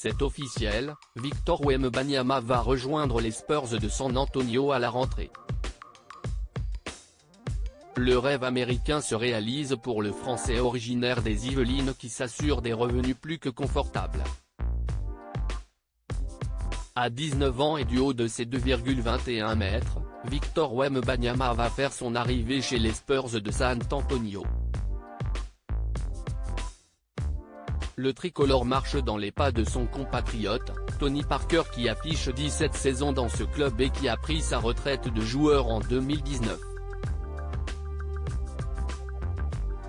C'est officiel, Victor Wembanyama va rejoindre les Spurs de San Antonio à la rentrée. Le rêve américain se réalise pour le Français originaire des Yvelines qui s'assure des revenus plus que confortables. À 19 ans et du haut de ses 2,21 mètres, Victor Wembanyama va faire son arrivée chez les Spurs de San Antonio. Le tricolore marche dans les pas de son compatriote, Tony Parker qui affiche 17 saisons dans ce club et qui a pris sa retraite de joueur en 2019.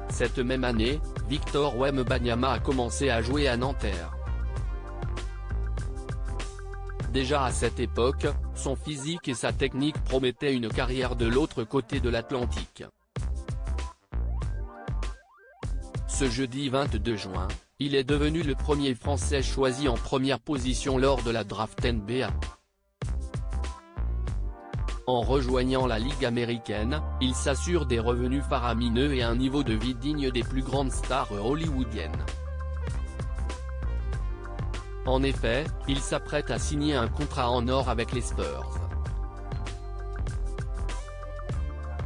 Cette même année, Victor Wembanyama a commencé à jouer à Nanterre. Déjà à cette époque, son physique et sa technique promettaient une carrière de l'autre côté de l'Atlantique. Ce jeudi 22 juin, il est devenu le premier Français choisi en première position lors de la draft NBA. En rejoignant la Ligue américaine, il s'assure des revenus faramineux et un niveau de vie digne des plus grandes stars hollywoodiennes. En effet, il s'apprête à signer un contrat en or avec les Spurs.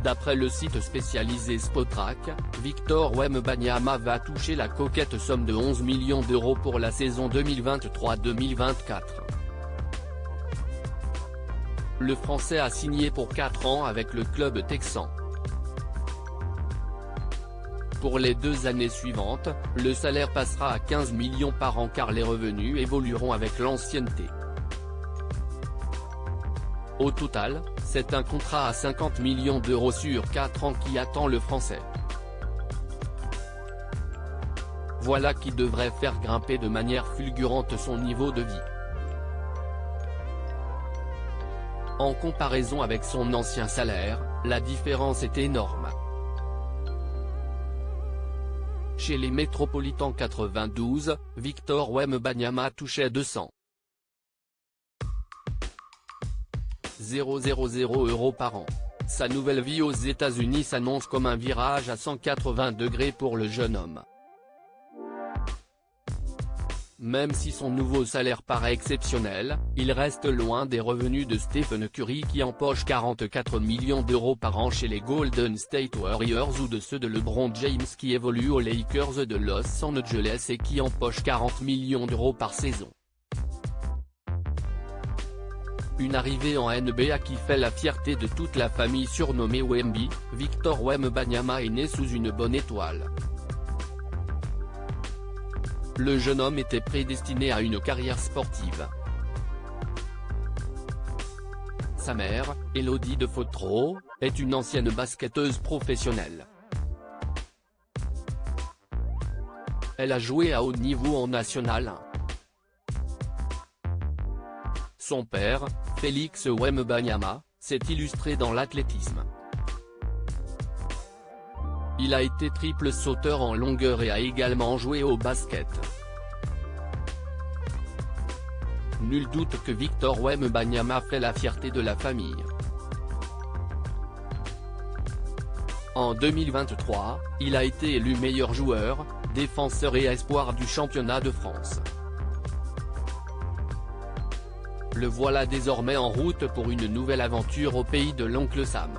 D'après le site spécialisé Spotrac, Victor Wembanyama va toucher la coquette somme de 11 millions d'euros pour la saison 2023-2024. Le Français a signé pour 4 ans avec le club texan. Pour les 2 années suivantes, le salaire passera à 15 millions par an car les revenus évolueront avec l'ancienneté. Au total, c'est un contrat à 50 millions d'euros sur 4 ans qui attend le Français. Voilà qui devrait faire grimper de manière fulgurante son niveau de vie. En comparaison avec son ancien salaire, la différence est énorme. Chez les Métropolitans 92, Victor Wembanyama touchait 200 000 € par an. Sa nouvelle vie aux États-Unis s'annonce comme un virage à 180 degrés pour le jeune homme. Même si son nouveau salaire paraît exceptionnel, il reste loin des revenus de Stephen Curry qui empoche 44 millions d'euros par an chez les Golden State Warriors ou de ceux de LeBron James qui évolue aux Lakers de Los Angeles et qui empoche 40 millions d'euros par saison. Une arrivée en NBA qui fait la fierté de toute la famille surnommée Wemby. Victor Wembanyama est né sous une bonne étoile. Le jeune homme était prédestiné à une carrière sportive. Sa mère, Elodie de Fotreau, est une ancienne basketteuse professionnelle. Elle a joué à haut niveau en National 1. Son père, Félix Wembanyama, s'est illustré dans l'athlétisme. Il a été triple sauteur en longueur et a également joué au basket. Nul doute que Victor Wembanyama fait la fierté de la famille. En 2023, il a été élu meilleur joueur, défenseur et espoir du championnat de France. Le voilà désormais en route pour une nouvelle aventure au pays de l'oncle Sam.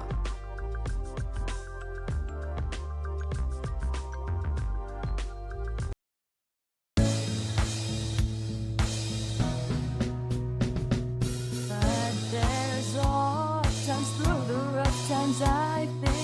But there's all times through the rough times I've been